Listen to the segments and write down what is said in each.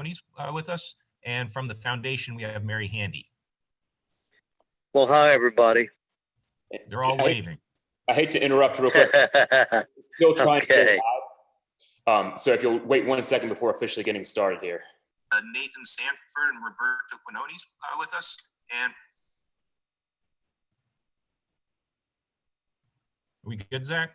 Quinones with us. And from the foundation, we have Mary Handy. Well, hi, everybody. They're all waving. I hate to interrupt real quick. Still trying to get live. So if you'll wait 1 second before officially getting started here. Nathan Sanford and Roberto Quinones with us. And are we good, Zach?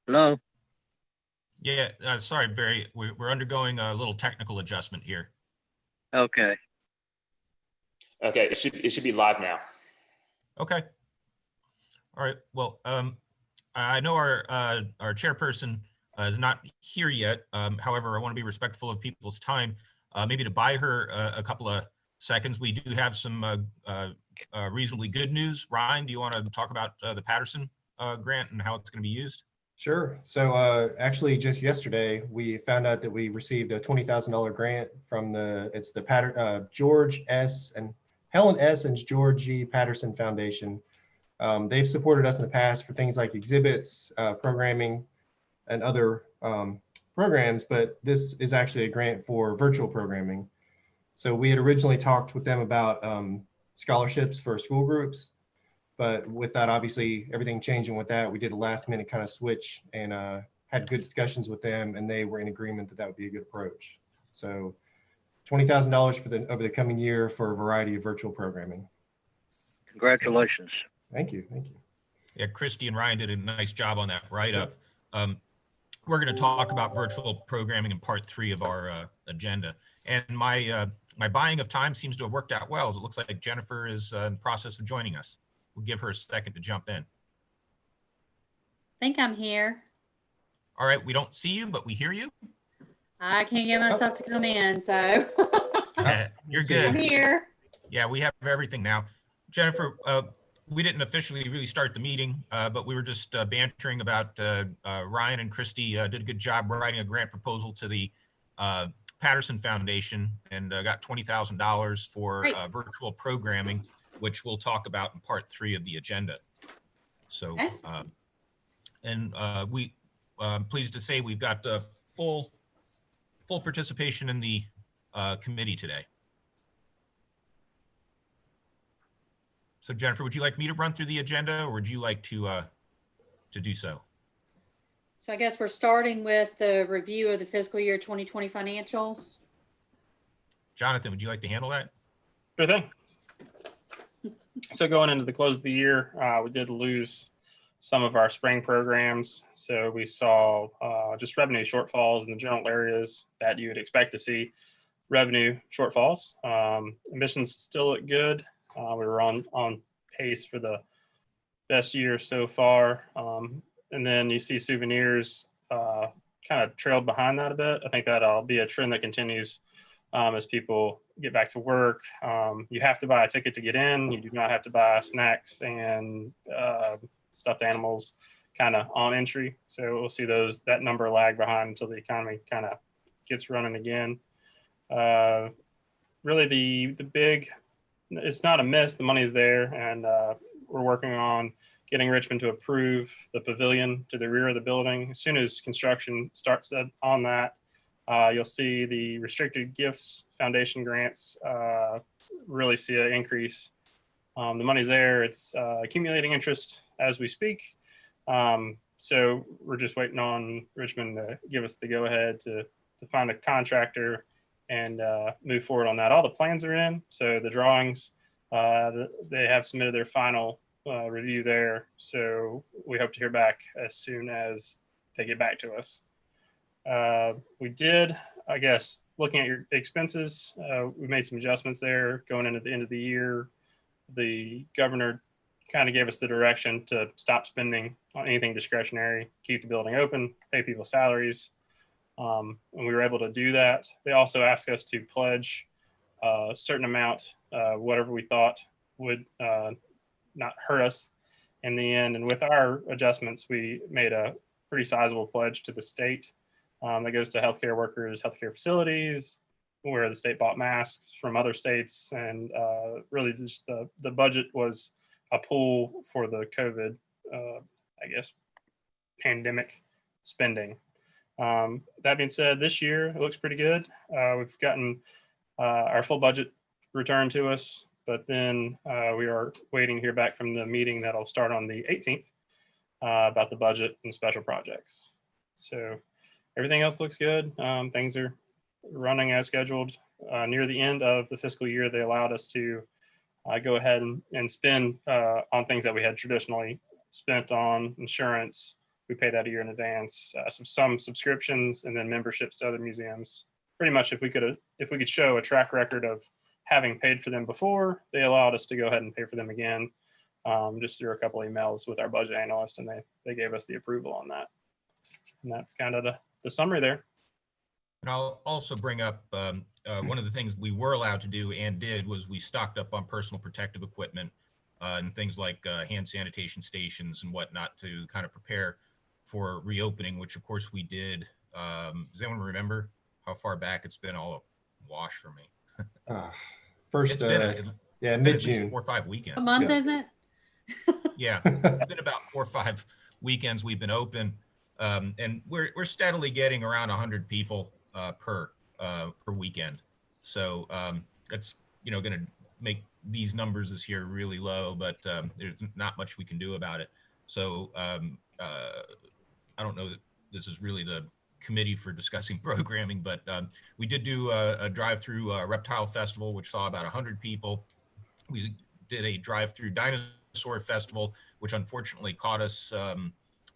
Hello. Yeah, sorry, Barry. We're undergoing a little technical adjustment here. Okay. Okay, it should be live now. Okay. All right. Well, I know our chairperson is not here yet. However, I want to be respectful of people's time. Maybe to buy her a couple of seconds. We do have some reasonably good news. Ryan, do you want to talk about the Patterson grant and how it's going to be used? Sure. So actually just yesterday, we found out that we received a $20,000 grant from the George S. and Helen S. and George G. Patterson Foundation. They've supported us in the past for things like exhibits, programming, and other programs, but this is actually a grant for virtual programming. So we had originally talked with them about scholarships for school groups. But with that, obviously, everything changing with that, we did a last minute kind of switch and had good discussions with them, and they were in agreement that that would be a good approach. So $20,000 over the coming year for a variety of virtual programming. Congratulations. Thank you. Thank you. Yeah, Christy and Ryan did a nice job on that write-up. We're going to talk about virtual programming in part 3 of our agenda. And my buying of time seems to have worked out well, as it looks like Jennifer is in the process of joining us. We'll give her a second to jump in. I think I'm here. All right, we don't see you, but we hear you. I can't get myself to come in, so You're good. I'm here. Yeah, we have everything now. Jennifer, we didn't officially really start the meeting, but we were just bantering about Ryan and Christy did a good job writing a grant proposal to the Patterson Foundation and got $20,000 for virtual programming, which we'll talk about in part 3 of the agenda. So, Okay. I'm pleased to say we've got full participation in the committee today. So Jennifer, would you like me to run through the agenda, or would you like to do so? So I guess we're starting with the review of the fiscal year 2020 financials. Jonathan, would you like to handle that? Sure thing. So going into the close of the year, we did lose some of our spring programs. So we saw just revenue shortfalls in the general areas that you would expect to see revenue shortfalls. Admissions still look good. We were on pace for the best year so far. And then you see souvenirs kind of trailed behind that a bit. I think that'll be a trend that continues as people get back to work. You have to buy a ticket to get in. You do not have to buy snacks and stuffed animals kind of on entry. So we'll see that number lag behind until the economy kind of gets running again. Really the big, it's not a miss, the money's there, and we're working on getting Richmond to approve the pavilion to the rear of the building. As soon as construction starts on that, you'll see the restricted gifts foundation grants really see an increase. The money's there. It's accumulating interest as we speak. So we're just waiting on Richmond to give us the go-ahead to find a contractor and move forward on that. All the plans are in. So the drawings, they have submitted their final review there. So we hope to hear back as soon as they get back to us. We did, I guess, looking at your expenses, we made some adjustments there going into the end of the year. The governor kind of gave us the direction to stop spending on anything discretionary, keep the building open, pay people salaries. And we were able to do that. They also asked us to pledge a certain amount, whatever we thought would not hurt us in the end. And with our adjustments, we made a pretty sizable pledge to the state. that goes to healthcare workers, healthcare facilities, where the state bought masks from other states, and really just the budget was a pool for the COVID, I guess, pandemic spending. That being said, this year it looks pretty good. We've gotten our full budget returned to us, but then we are waiting to hear back from the meeting that'll start on the 18th about the budget and special projects. So everything else looks good. Things are running as scheduled. Near the end of the fiscal year, they allowed us to go ahead and spend on things that we had traditionally spent on: insurance. We pay that a year in advance, some subscriptions, and then memberships to other museums. Pretty much, if we could show a track record of having paid for them before, they allowed us to go ahead and pay for them again, just through a couple emails with our budget analyst, and they gave us the approval on that. And that's kind of the summary there. And I'll also bring up one of the things we were allowed to do and did was we stocked up on personal protective equipment and things like hand sanitation stations and whatnot to kind of prepare for reopening, which of course we did. Does anyone remember how far back it's been? All a wash for me. First, It's been at least mid-June. 4 or 5 weekends. A month, Yeah. is it? Yeah, it's been about 4 or 5 weekends we've been open, and we're steadily getting around 100 people per weekend. So that's going to make these numbers this year really low, but there's not much we can do about it. So I don't know that this is really the committee for discussing programming, but we did do a drive-through reptile festival, which saw about 100 people. We did a drive-through dinosaur festival, which unfortunately caught us kind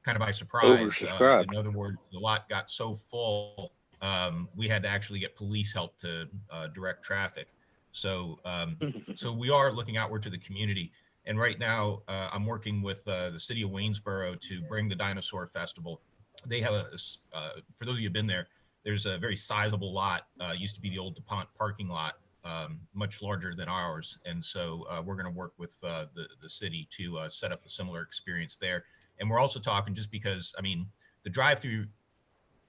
of by surprise. Oversubscribed. In other words, the lot got so full, we had to actually get police help to direct traffic. So so we are looking outward to the community. And right now, I'm working with the city of Waynesboro to bring the dinosaur festival. They have for those of you who've been there, there's a very sizable lot. Used to be the old DuPont parking lot, much larger than ours. And so we're going to work with the city to set up a similar experience there. And we're also talking, just because, I mean, the drive-through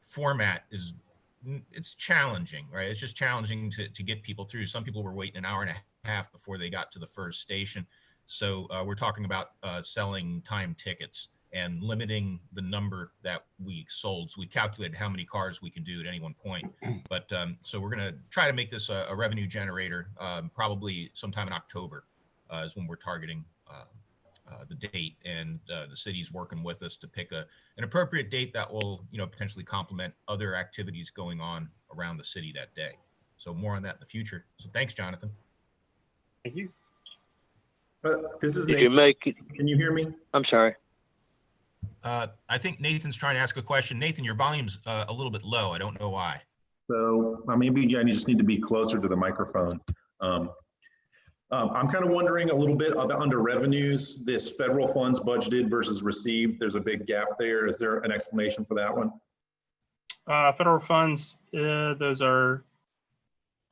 format it's challenging, right? It's just challenging to get people through. Some people were waiting an hour and a half before they got to the first station. So we're talking about selling time tickets and limiting the number that we sold. So we calculated how many cars we can do at any one point. But so we're going to try to make this a revenue generator, probably sometime in October is when we're targeting the date. And the city's working with us to pick an appropriate date that will, potentially complement other activities going on around the city that day. So more on that in the future. So thanks, Jonathan. Thank you. This is Did you Nathan. make it? Can you hear me? I'm sorry. I think Nathan's trying to ask a question. Nathan, your volume's a little bit low. I don't know why. So maybe I just need to be closer to the microphone. I'm kind of wondering a little bit about under revenues, this federal funds budgeted versus received. There's a big gap there. Is there an explanation for that one? Federal funds, those are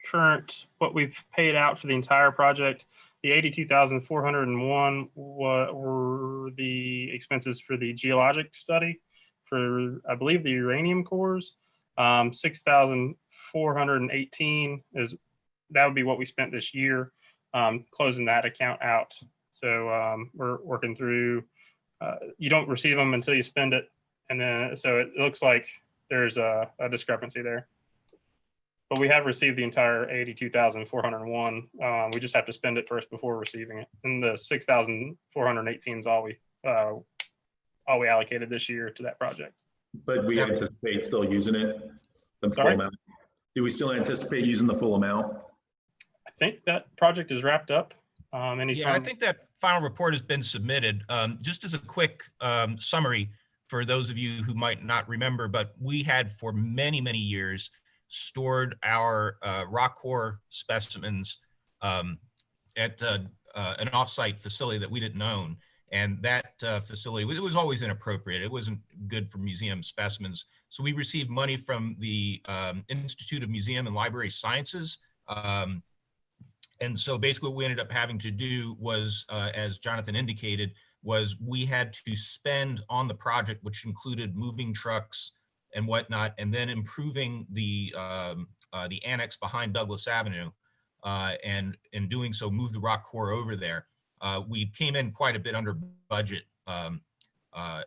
current, what we've paid out for the entire project. The 82,401 were the expenses for the geologic study for, I believe, the uranium cores. 6,418 that would be what we spent this year, closing that account out. So we're working through, you don't receive them until you spend it. And then, so it looks like there's a discrepancy there. But we have received the entire 82,401. We just have to spend it first before receiving it. And the 6,418 is all we allocated this year to that project. But we anticipate still using it, the full Sorry? amount. Do we still anticipate using the full amount? I think that project is wrapped up. Yeah, I think that final report has been submitted. Just as a quick summary for those of you who might not remember, but we had for many, many years stored our rock core specimens at an offsite facility that we didn't own. And that facility, it was always inappropriate. It wasn't good for museum specimens. So we received money from the Institute of Museum and Library Sciences. And so basically what we ended up having to do was, as Jonathan indicated, was we had to spend on the project, which included moving trucks and whatnot, and then improving the annex behind Douglas Avenue, and in doing so, move the rock core over there. We came in quite a bit under budget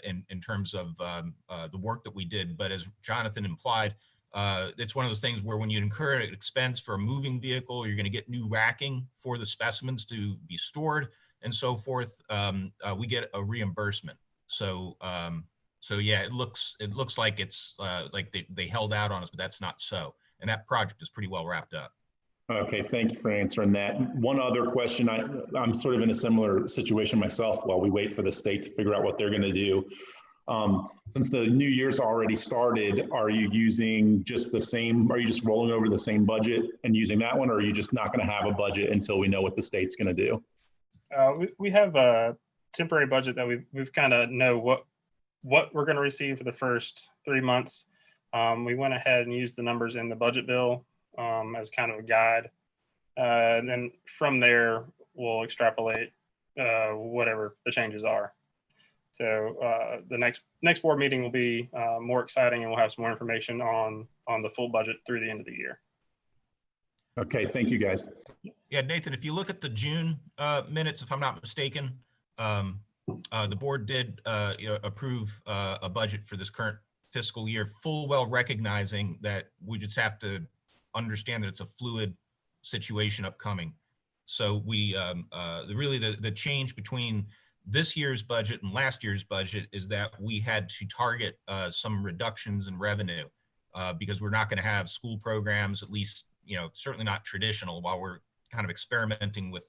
in terms of the work that we did, but as Jonathan implied, it's one of those things where when you incur an expense for a moving vehicle, you're going to get new racking for the specimens to be stored and so forth. We get a reimbursement. So yeah, it looks like it's like they held out on us, but that's not so. And that project is pretty well wrapped up. Okay, thank you for answering that. One other question, I'm sort of in a similar situation myself while we wait for the state to figure out what they're going to do. Since the new year's already started, are you using just the same, are you just rolling over the same budget and using that one, or are you just not going to have a budget until we know what the state's going to do? We have a temporary budget that we've kind of know what we're going to receive for the first 3 months. We went ahead and used the numbers in the budget bill as kind of a guide. And then from there, we'll extrapolate whatever the changes are. So the next board meeting will be more exciting, and we'll have some more information on the full budget through the end of the year. Okay, thank you guys. Yeah, Nathan, if you look at the June minutes, if I'm not mistaken, the board did approve a budget for this current fiscal year, full well recognizing that we just have to understand that it's a fluid situation upcoming. So we really the change between this year's budget and last year's budget is that we had to target some reductions in revenue because we're not going to have school programs, at least, certainly not traditional, while we're kind of experimenting with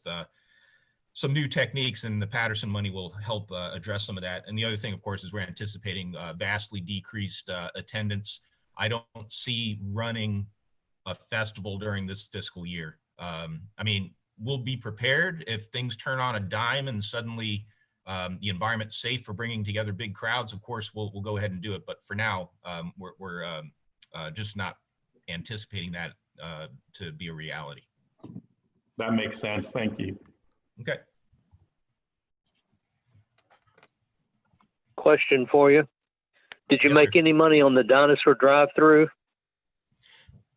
some new techniques, and the Patterson money will help address some of that. And the other thing, of course, is we're anticipating vastly decreased attendance. I don't see running a festival during this fiscal year. I mean, we'll be prepared if things turn on a dime and suddenly the environment's safe for bringing together big crowds. Of course, we'll go ahead and do it. But for now, we're just not anticipating that to be a reality. That makes sense. Thank you. Okay. Question for you. Did you Yes, make sir. any money on the dinosaur drive-through?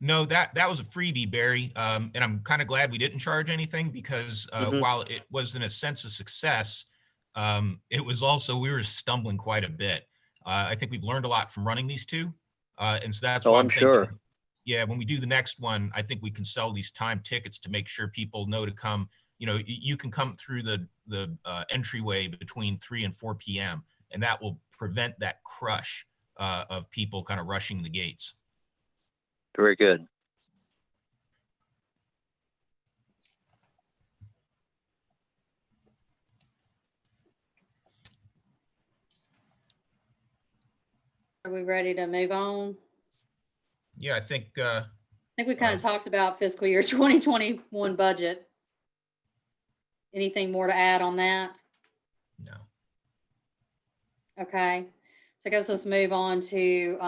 No, that was a freebie, Barry. And I'm kind of glad we didn't charge anything because while it was in a sense a success, it was also, we were stumbling quite a bit. I think we've learned a lot from running these two. And so that's why I'm thinking, sure. yeah, when we do the next one, I think we can sell these time tickets to make sure people know to come. You can come through the entryway between 3 and 4 p.m. and that will prevent that crush of people kind of rushing the gates. Very good. Are we ready to move on? Yeah, I think I think we kind of talked about fiscal year 2021 budget. Anything more to add on that? no. Okay. So I guess let's move on to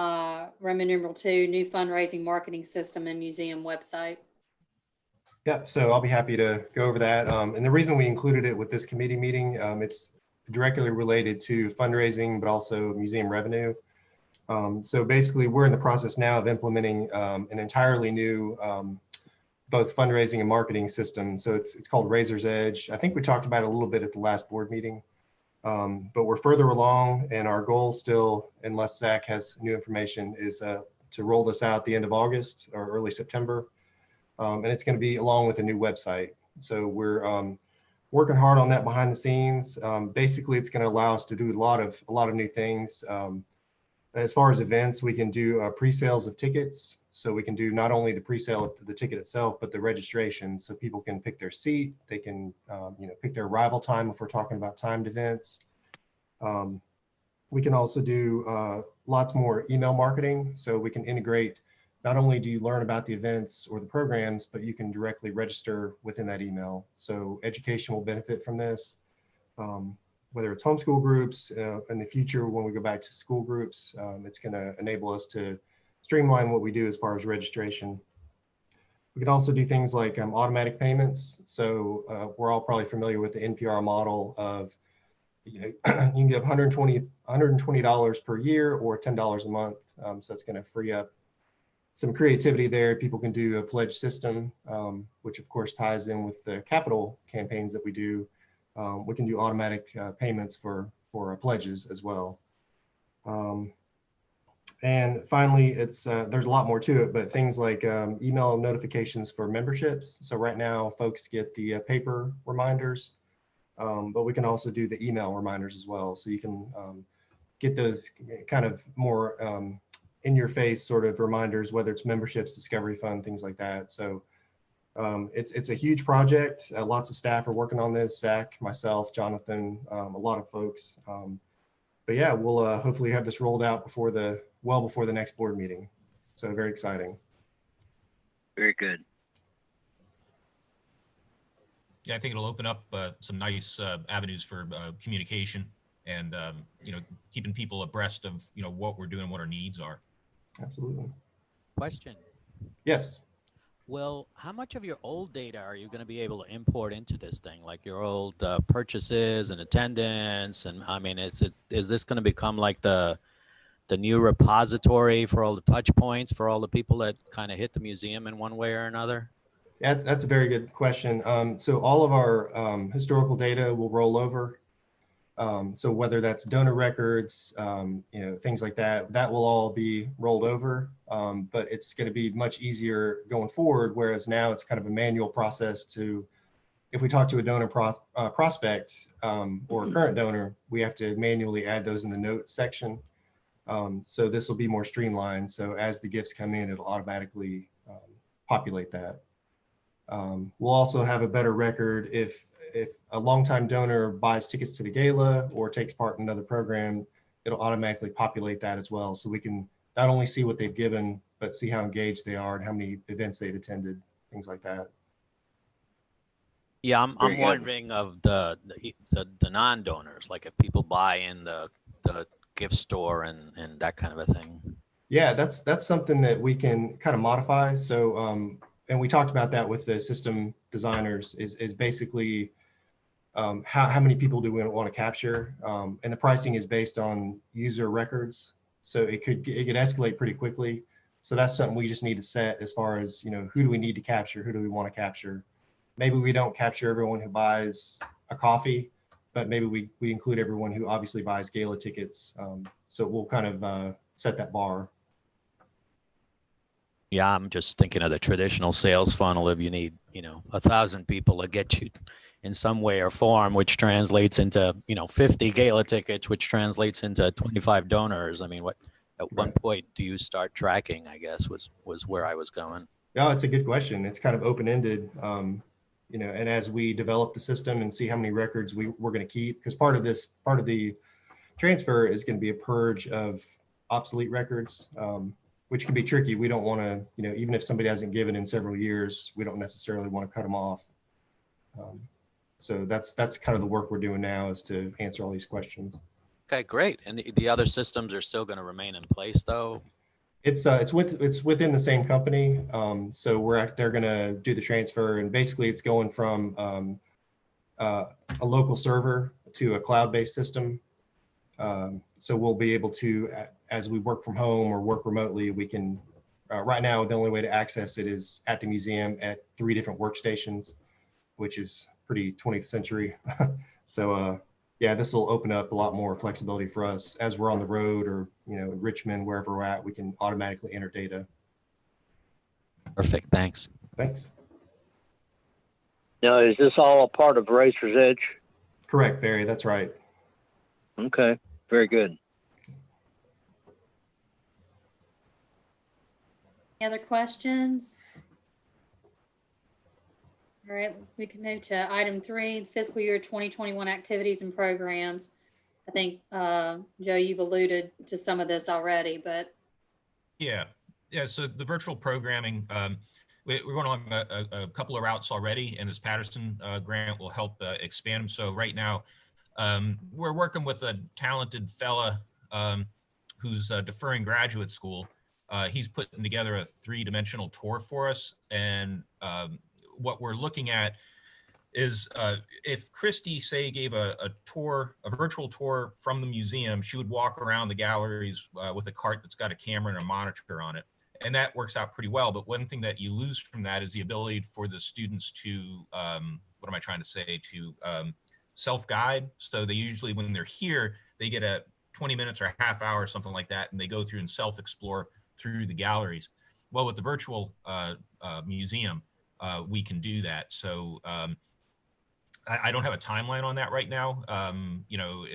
Roman numeral 2, new fundraising marketing system and museum website. Yeah, so I'll be happy to go over that. And the reason we included it with this committee meeting, it's directly related to fundraising, but also museum revenue. So basically, we're in the process now of implementing an entirely new both fundraising and marketing system. So it's called Razor's Edge. I think we talked about it a little bit at the last board meeting, but we're further along, and our goal still, unless Zach has new information, is to roll this out at the end of August or early September. And it's going to be along with a new website. So we're working hard on that behind the scenes. Basically, it's going to allow us to do a lot of new things. As far as events, we can do pre-sales of tickets. So we can do not only the pre-sale of the ticket itself, but the registration. So people can pick their seat. They can pick their arrival time if we're talking about timed events. We can also do lots more email marketing. So we can integrate, not only do you learn about the events or the programs, but you can directly register within that email. So education will benefit from this. Whether it's homeschool groups in the future, when we go back to school groups, it's going to enable us to streamline what we do as far as registration. We can also do things like automatic payments. So we're all probably familiar with the NPR model of, you can give $120 per year or $10 a month So it's going to free up some creativity there. People can do a pledge system, which of course ties in with the capital campaigns that we do. We can do automatic payments for pledges as well. And finally, it's there's a lot more to it, but things like email notifications for memberships. So right now, folks get the paper reminders, but we can also do the email reminders as well. So you can get those kind of more in your face sort of reminders, whether it's memberships, Discovery Fund, things like that. So it's a huge project. Lots of staff are working on this. Zach, myself, Jonathan, a lot of folks. But yeah, we'll hopefully have this rolled out before the next board meeting. So very exciting. Very good. Yeah, I think it'll open up some nice avenues for communication and, keeping people abreast of, what we're doing, what our needs are. Absolutely. Question. Yes. Well, how much of your old data are you going to be able to import into this thing, like your old purchases and attendance? And I mean, is this going to become like the new repository for all the touch points for all the people that kind of hit the museum in one way or another? Yeah, that's a very good question. So all of our historical data will roll over. So whether that's donor records, things like that, that will all be rolled over. But it's going to be much easier going forward. Whereas now it's kind of a manual process to, if we talk to a donor prospect or a current donor, we have to manually add those in the notes section. So this will be more streamlined. So as the gifts come in, it'll automatically populate that. We'll also have a better record if a longtime donor buys tickets to the gala or takes part in another program, it'll automatically populate that as well. So we can not only see what they've given, but see how engaged they are and how many events they've attended, things like that. Yeah, Very I'm good. wondering of the non-donors, like if people buy in the gift store and that kind of a thing. Yeah, that's something that we can kind of modify. So, and we talked about that with the system designers is basically how many people do we want to capture? And the pricing is based on user records. So it could escalate pretty quickly. So that's something we just need to set as far as, who do we need to capture? Who do we want to capture? Maybe we don't capture everyone who buys a coffee, but maybe we include everyone who obviously buys gala tickets. So we'll kind of set that bar. Yeah, I'm just thinking of the traditional sales funnel. If you need, 1,000 people to get you in some way or form, which translates into, 50 gala tickets, which translates into 25 donors. I mean, at one point do you start tracking, I guess, was where I was going. No, it's a good question. It's kind of open-ended, and as we develop the system and see how many records we're going to keep, because part of the transfer is going to be a purge of obsolete records, which can be tricky. We don't want to, even if somebody hasn't given in several years, we don't necessarily want to cut them off. So that's kind of the work we're doing now, is to answer all these questions. Okay, great. And the other systems are still going to remain in place, though? It's within the same company. So they're going to do the transfer, and basically it's going from a local server to a cloud-based system. So we'll be able to, as we work from home or work remotely, we can, right now, the only way to access it is at the museum at 3 different workstations, which is pretty 20th century. So yeah, this will open up a lot more flexibility for us as we're on the road or, in Richmond, wherever we're at, we can automatically enter data. Perfect, thanks. Thanks. Now, is this all a part of Racer's Edge? Correct, Barry, that's right. Okay, very good. Any other questions? All right, we can move to item 3, fiscal year 2021 activities and programs. I think, Joe, you've alluded to some of this already, but. Yeah. So the virtual programming, we're going on a couple of routes already, and this Patterson grant will help expand them. So right now, we're working with a talented fella who's deferring graduate school. He's putting together a 3-dimensional tour for us, and what we're looking at, is if Christy, say, gave a tour, a virtual tour from the museum, she would walk around the galleries with a cart that's got a camera and a monitor on it. And that works out pretty well. But one thing that you lose from that is the ability for the students to, what am I trying to say, to self-guide. So they usually, when they're here, they get a 20 minutes or a half hour or something like that, and they go through and self-explore through the galleries. Well, with the virtual museum, we can do that. So I don't have a timeline on that right now. You know,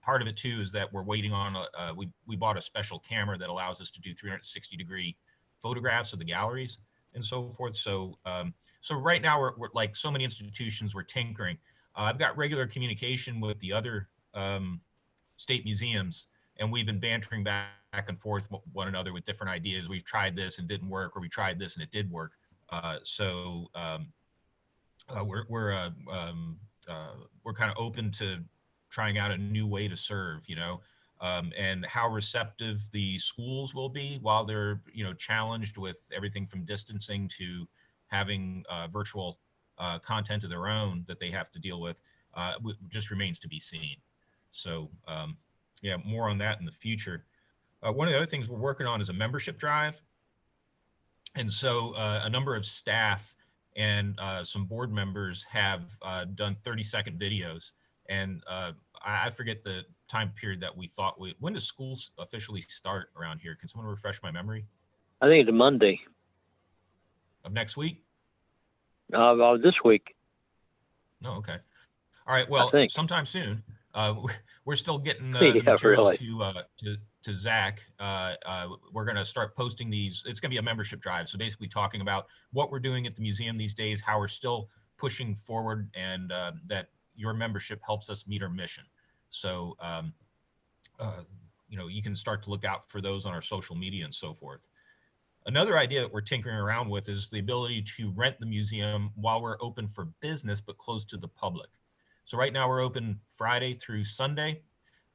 part of it too is that we're waiting on, we bought a special camera that allows us to do 360-degree photographs of the galleries and so forth. So, so right now we're like so many institutions, we're tinkering. I've got regular communication with the other state museums, and we've been bantering back and forth one another with different ideas. We've tried this and didn't work, or we tried this and it did work. We're kind of open to trying out a new way to serve, you know, and how receptive the schools will be while they're, you know, challenged with everything from distancing to having virtual content of their own that they have to deal with, just remains to be seen. So yeah, more on that in the future. One of the other things we're working on is a membership drive. And so a number of staff and some board members have done 30-second videos. And I forget the time period that we thought when does schools officially start around here? Can someone refresh my memory? I think it's Monday Of next week? this week. Oh, okay. All right. Well, sometime soon. We're still getting the materials to Zach. We're going to start posting these. It's going to be a membership drive. So basically talking about what we're doing at the museum these days, how we're still pushing forward, and that your membership helps us meet our mission. So, you know, you can start to look out for those on our social media and so forth. Another idea that we're tinkering around with is the ability to rent the museum while we're open for business, but closed to the public. So right now we're open Friday through Sunday.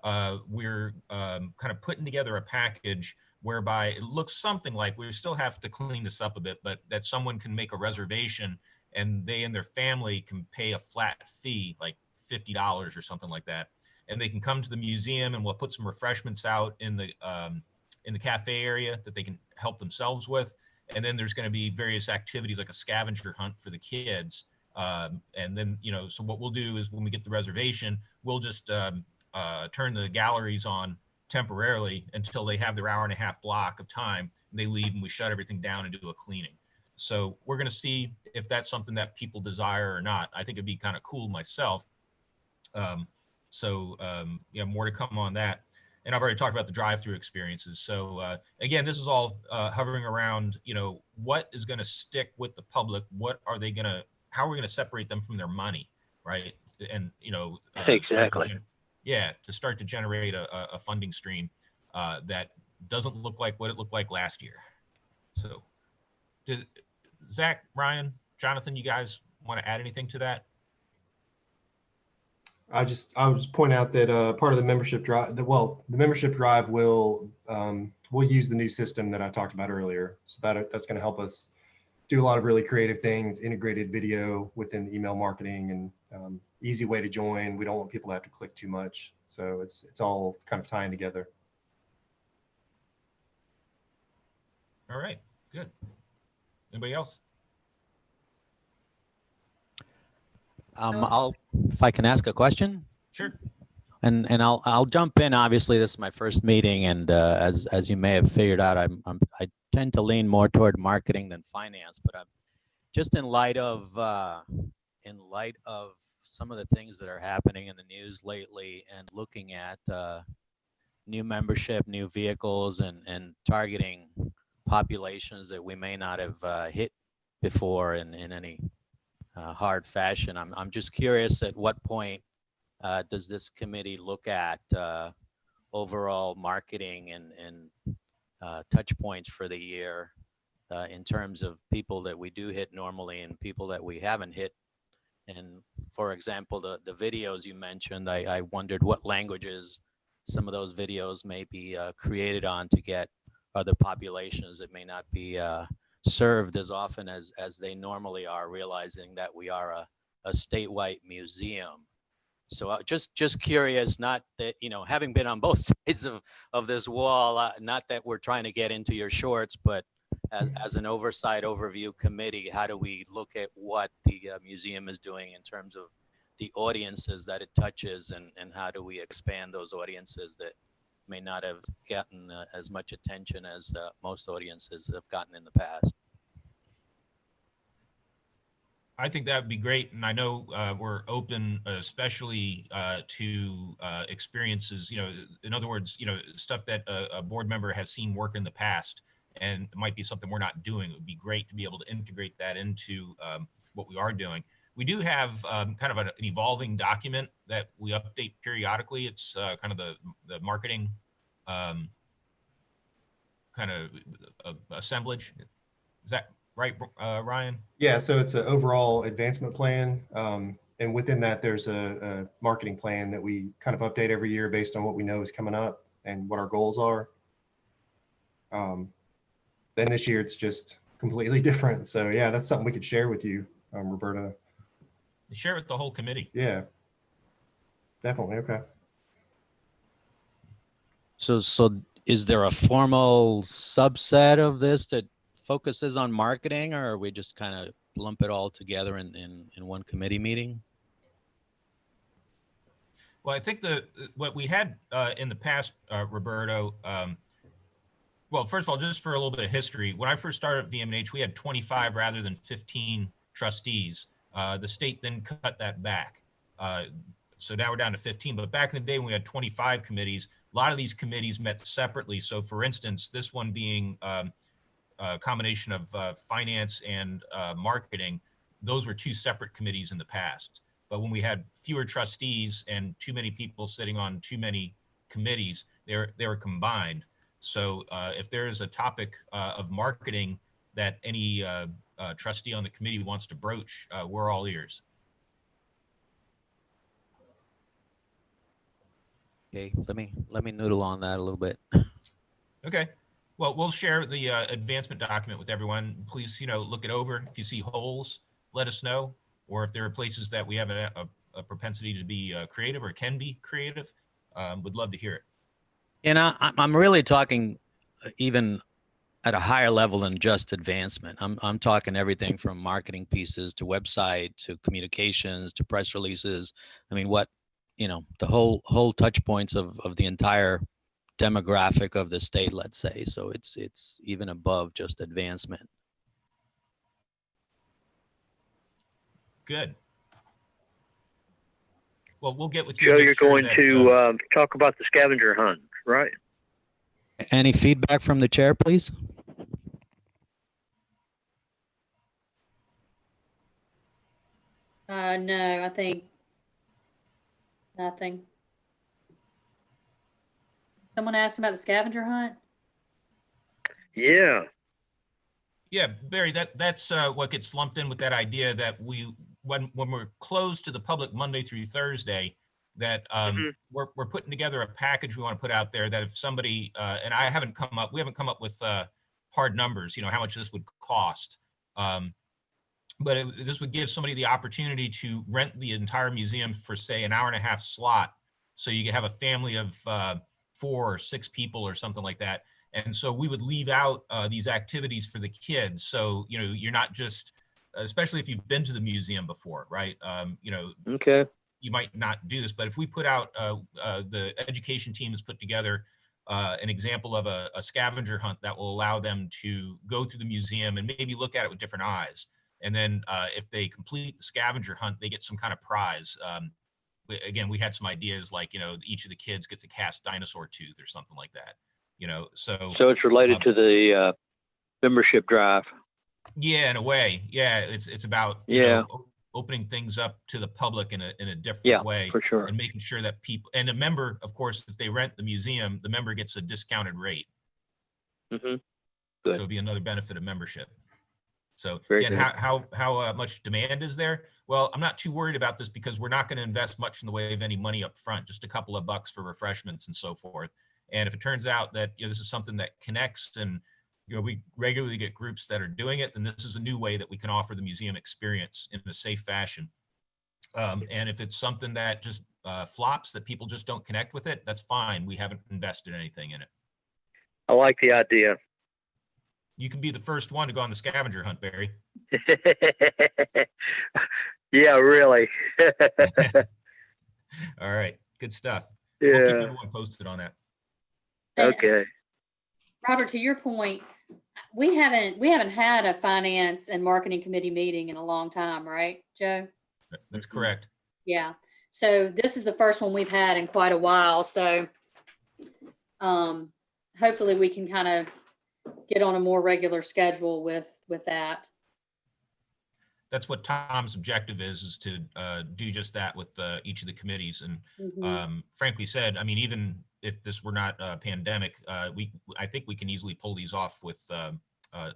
We're kind of putting together a package whereby it looks something like, we still have to clean this up a bit, but that someone can make a reservation and they and their family can pay a flat fee, like $50 or something like that. And they can come to the museum, and we'll put some refreshments out in the cafe area that they can help themselves with. And then there's going to be various activities like a scavenger hunt for the kids. And then, you know, so what we'll do is when we get the reservation, we'll just turn the galleries on temporarily until they have their hour-and-a-half block of time. And they leave and we shut everything down and do a cleaning. So we're going to see if that's something that people desire or not. I think it'd be kind of cool myself. Yeah, more to come on that. And I've already talked about the drive-through experiences. So again, this is all hovering around, you know, what is going to stick with the public? What are they going to, how are we going to separate them from their money, right? And, you know, exactly. To start to generate a funding stream that doesn't look like what it looked like last year. So Zach, Ryan, Jonathan, you guys want to add anything to that? I would just point out that part of the membership drive, the membership drive will use the new system that I talked about earlier. So that's going to help us do a lot of really creative things, integrated video within email marketing, and easy way to join. We don't want people to have to click too much. So it's all kind of tying together. All right, good. Anybody else? If I can ask a question. Sure. And I'll jump in. Obviously, this is my first meeting, and as you may have figured out, I tend to lean more toward marketing than finance. But I'm just in light of some of the things that are happening in the news lately, and looking at new membership, new vehicles, and targeting populations that we may not have hit before in any hard fashion. I'm just curious, at what point does this committee look at overall marketing and touch points for the year in terms of people that we do hit normally and people that we haven't hit? And for example, the videos you mentioned, I wondered what languages some of those videos may be created on to get other populations that may not be served as often as they normally are, realizing that we are a statewide museum. So just curious, not that, having been on both sides of this wall, not that we're trying to get into your shorts, but as an oversight overview committee, how do we look at what the museum is doing in terms of the audiences that it touches, and how do we expand those audiences that may not have gotten as much attention as most audiences have gotten in the past? I think that would be great. And I know we're open, especially to experiences, in other words, stuff that a board member has seen work in the past, and it might be something we're not doing. It would be great to be able to integrate that into what we are doing. We do have kind of an evolving document that we update periodically. It's kind of the marketing kind of assemblage. Is that right, Ryan? Yeah, so it's an overall advancement plan. And within that, there's a marketing plan that we kind of update every year based on what we know is coming up and what our goals are. Then this year, it's just completely different. So yeah, that's something we could share with you, Roberta. Share it with the whole committee. Yeah, definitely. Okay. So is there a formal subset of this that focuses on marketing, or are we just kind of lump it all together in one committee meeting? Well, I think what we had in the past, Roberto, well, first of all, just for a little bit of history, when I first started at VMNH, we had 25 rather than 15 trustees. The state then cut that back. So now we're down to 15, but back in the day when we had 25 committees, a lot of these committees met separately. So for instance, this one being a combination of finance and marketing, those were two separate committees in the past. But when we had fewer trustees and too many people sitting on too many committees, they were combined. So if there is a topic of marketing that any trustee on the committee wants to broach, we're all ears. Okay, let me noodle on that a little bit. Okay. Well, we'll share the advancement document with everyone. Please, look it over. If you see holes, let us know. Or if there are places that we have a propensity to be creative or can be creative, would love to hear it. And I'm really talking even at a higher level than just advancement. I'm talking everything from marketing pieces to website to communications to press releases. I mean, the whole touch points of the entire demographic of the state, let's say. So it's even above just advancement. Good. Well, we'll get with you. Joe, and make you're sure going that, to talk about the scavenger hunt, right? Any feedback from the chair, please? No, I think nothing. Someone asked about the scavenger hunt? Yeah. Yeah, Barry, that's what gets lumped in with that idea that when we're closed to the public Monday through Thursday, that we're putting together a package we want to put out there that if somebody, and we haven't come up with hard numbers, how much this would cost. But this would give somebody the opportunity to rent the entire museum for, say, an hour-and-a-half slot. So you could have a family of 4 or 6 people or something like that. And so we would leave out these activities for the kids. So, you're not just, especially if you've been to the museum before, right? Okay. You might not do this, but if we put out, the education team has put together an example of a scavenger hunt that will allow them to go through the museum and maybe look at it with different eyes. And then if they complete the scavenger hunt, they get some kind of prize. Again, we had some ideas like, each of the kids gets a cast dinosaur tooth or something like that. So it's related to the membership drive. Yeah, in a way. Yeah, it's about opening things up to the public in a different way, for sure, and making sure that people, and a member, of course, if they rent the museum, the member gets a discounted rate. Mm-hmm. So it'd be another benefit of membership. So Very again, good. how much demand is there? Well, I'm not too worried about this because we're not going to invest much in the way of any money up front, just a couple of bucks for refreshments and so forth. And if it turns out that this is something that connects and we regularly get groups that are doing it, then this is a new way that we can offer the museum experience in a safe fashion. And if it's something that just flops, that people just don't connect with it, that's fine. We haven't invested anything in it. I like the idea. You can be the first one to go on the scavenger hunt, Barry. Yeah, really. All right, good stuff. We'll keep Yeah. everyone posted on that. And Okay. Robert, to your point, we haven't had a finance and marketing committee meeting in a long time, right, Joe? That's correct. Yeah. So this is the first one we've had in quite a while. So hopefully we can kind of get on a more regular schedule with that. That's what Tom's objective is to do just that with each of the committees. And Mhm. frankly said, I mean, even if this were not a pandemic, I think we can easily pull these off with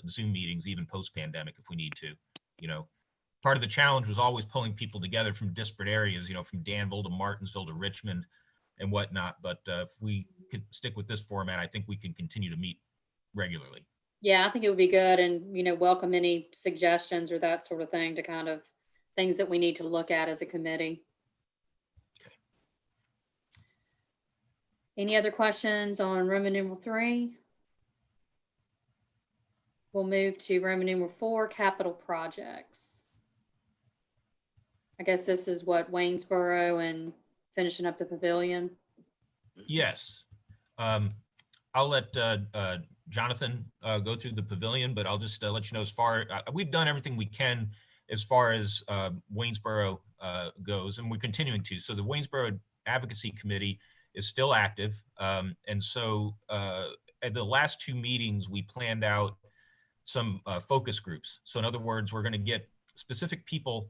Zoom meetings, even post-pandemic, if we need to. You know, part of the challenge was always pulling people together from disparate areas, you know, from Danville to Martinsville to Richmond and whatnot. But if we could stick with this format, I think we can continue to meet regularly. Yeah, I think it would be good, and, welcome any suggestions or that sort of thing to kind of things that we need to look at as a committee. Okay. Any other questions on Roman numeral 3? We'll move to Roman numeral 4, capital projects. I guess this is what, Waynesboro and finishing up the pavilion. Yes. I'll let Jonathan go through the pavilion, but I'll just let you know as far, we've done everything we can as far as Waynesboro goes, and we're continuing to. So the Waynesboro Advocacy Committee is still active. And so at the last 2 meetings, we planned out some focus groups. So in other words, we're going to get specific people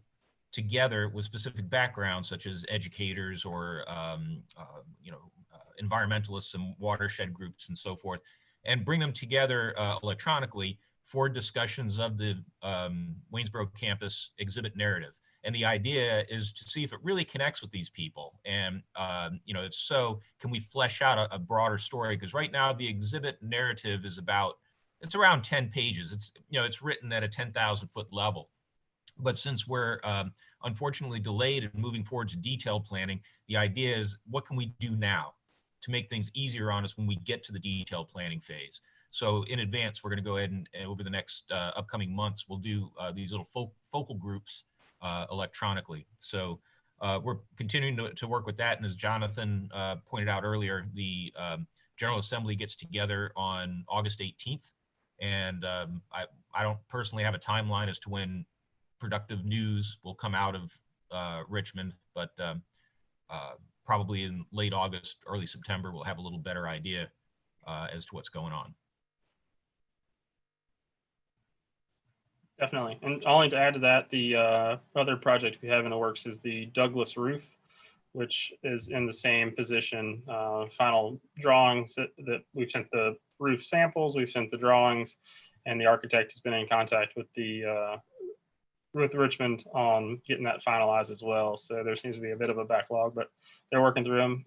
together with specific backgrounds, such as educators or, environmentalists and watershed groups and so forth, and bring them together electronically for discussions of the Waynesboro campus exhibit narrative. And the idea is to see if it really connects with these people. And, if so, can we flesh out a broader story? Because right now the exhibit narrative is it's around 10 pages. It's written at a 10,000 foot level. But since we're unfortunately delayed in moving forward to detailed planning, the idea is, what can we do now to make things easier on us when we get to the detailed planning phase? So in advance, we're going to go ahead and over the next upcoming months, we'll do these little focal groups electronically. So we're continuing to work with that. And as Jonathan pointed out earlier, the General Assembly gets together on August 18th. And I don't personally have a timeline as to when productive news will come out of Richmond, but probably in late August, early September, we'll have a little better idea as to what's going on. Definitely. And only to add to that, the other project we have in the works is the Douglas roof, which is in the same position. Final drawings that we've sent the roof samples, we've sent the drawings, and the architect has been in contact with with Richmond on getting that finalized as well. So there seems to be a bit of a backlog, but they're working through them.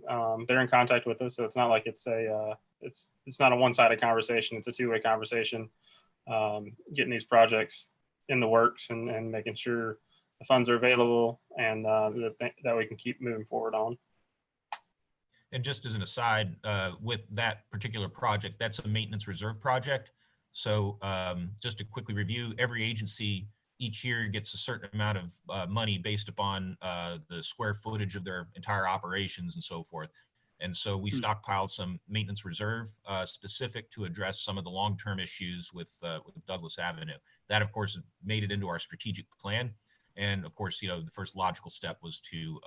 They're in contact with us, so it's not like it's not a one-sided conversation. It's a two-way conversation. Getting these projects in the works and making sure the funds are available and that we can keep moving forward on. And just as an aside, with that particular project, that's a maintenance reserve project. So just to quickly review, every agency each year gets a certain amount of money based upon the square footage of their entire operations and so forth. And so we stockpiled some maintenance reserve specific to address some of the long-term issues with Douglas Avenue. That, of course, made it into our strategic plan. And of course, the first logical step was to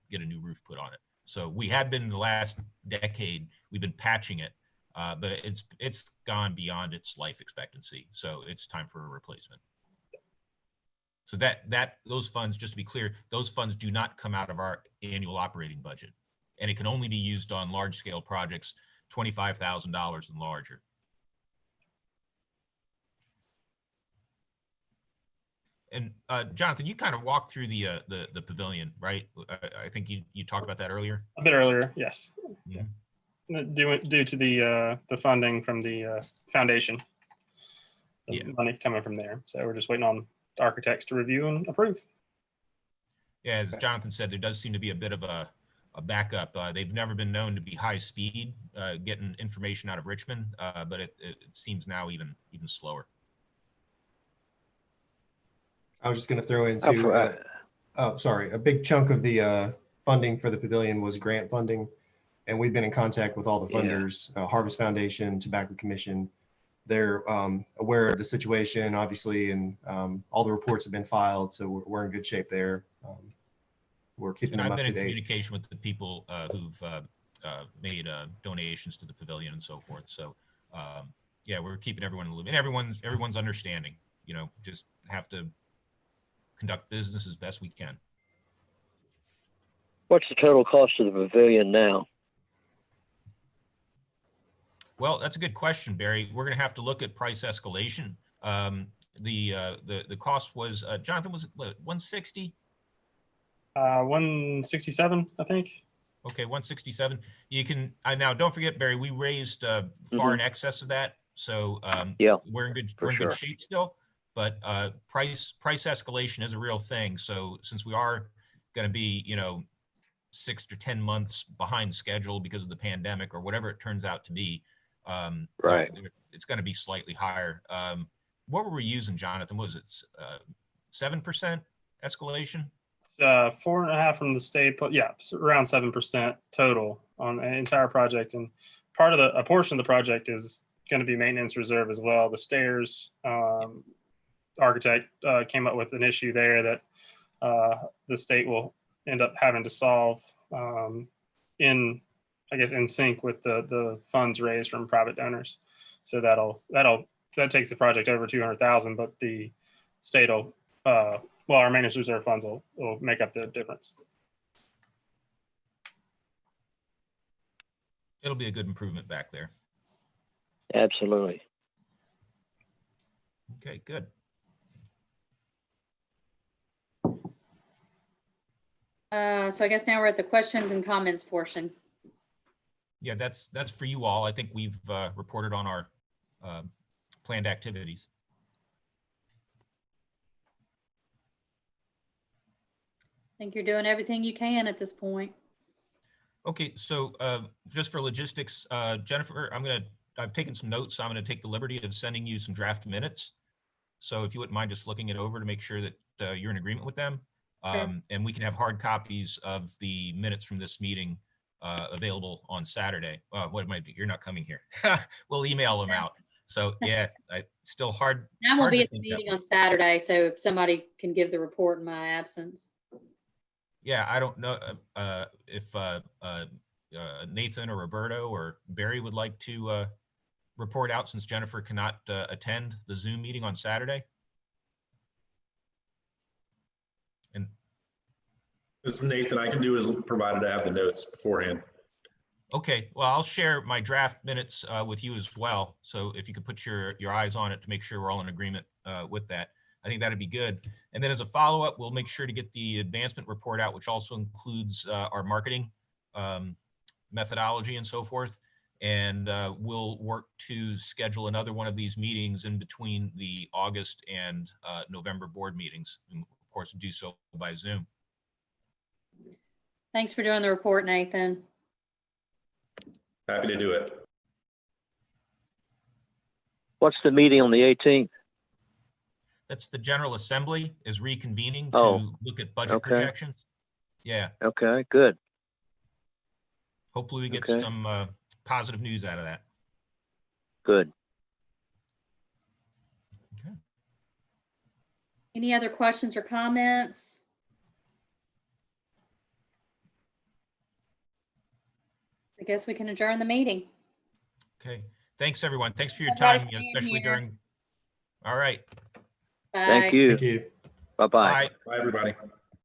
get a new roof put on it. So we had been in the last decade, we've been patching it, but it's gone beyond its life expectancy. So it's time for a replacement. So those funds, just to be clear, those funds do not come out of our annual operating budget, and it can only be used on large scale projects, $25,000 and larger. And Jonathan, you kind of walked through the pavilion, right? I think you talked about that earlier. A bit earlier, yes. Mm-hmm. Due to the funding from the foundation, the Yeah. money coming from there. So we're just waiting on the architects to review and approve. Yeah, as Jonathan said, there does seem to be a bit of a backup. They've never been known to be high speed getting information out of Richmond, but it seems now even slower. I was just going to throw in Oh, too. Oh, sorry. A big chunk of the funding for the pavilion was grant funding, and we've been in contact with all the Yeah. funders, Harvest Foundation, Tobacco Commission. They're aware of the situation, obviously, and all the reports have been filed, so we're in good shape there. We're keeping And them I've up been to in date. communication with the people who've made donations to the pavilion and so forth. So yeah, we're keeping everyone in the loop, and everyone's understanding. You know, just have to conduct business as best we can. What's the total cost of the pavilion now? Well, that's a good question, Barry. We're going to have to look at price escalation. The cost was Jonathan, was it what, 160? 167, I think. Okay, 167. You can now don't forget, Barry, we raised far in excess of that. So Yeah, we're in good sure. shape still, but price escalation is a real thing. So since we are going to be, 6 to 10 months behind schedule because of the pandemic or whatever it turns out to be, Right. it's going to be slightly higher. What were we using, Jonathan? Was it 7% escalation? It's 4.5 from the state, but yeah, around 7% total on the entire project. And a portion of the project is going to be maintenance reserve as well. The stairs, architect came up with an issue there that the state will end up having to solve in sync with the funds raised from private donors. So that takes the project over 200,000, but the state will our maintenance reserve funds will make up the difference. It'll be a good improvement back there. Absolutely. Okay, good. So I guess now we're at the questions and comments portion. Yeah, that's for you all. I think we've reported on our planned activities. I think you're doing everything you can at this point. Okay, so just for logistics, Jennifer, I've taken some notes. So I'm going to take the liberty of sending you some draft minutes. So if you wouldn't mind just looking it over to make sure that you're in agreement with them. Sure. And we can have hard copies of the minutes from this meeting available on Saturday. What am I doing? You're not coming here. We'll email them out. So yeah, still hard. I will hard be to at the think meeting that- on Saturday, so if somebody can give the report in my absence. Yeah, I don't know if Nathan or Roberto or Barry would like to report out since Jennifer cannot attend the Zoom meeting on Saturday. And This is Nathan. I can do is provided I have the notes beforehand. okay, well, I'll share my draft minutes with you as well. So if you could put your eyes on it to make sure we're all in agreement with that, I think that'd be good. And then as a follow-up, we'll make sure to get the advancement report out, which also includes our marketing methodology and so forth. And we'll work to schedule another one of these meetings in between the August and November board meetings. And of course, do so by Zoom. Thanks for doing the report, Nathan. Happy to do it. What's the meeting on the 18th? That's the General Assembly is reconvening Oh, to look at budget okay. projections. Yeah, Okay, good. hopefully we get Okay. some positive news out of that. Good. Okay. Any other questions or comments? I guess we can adjourn the meeting. Okay. Thanks, everyone. Thanks for your Everybody time, for being especially here. during. All right. Bye. Thank you. Thank you. Bye-bye. Bye. Bye, everybody.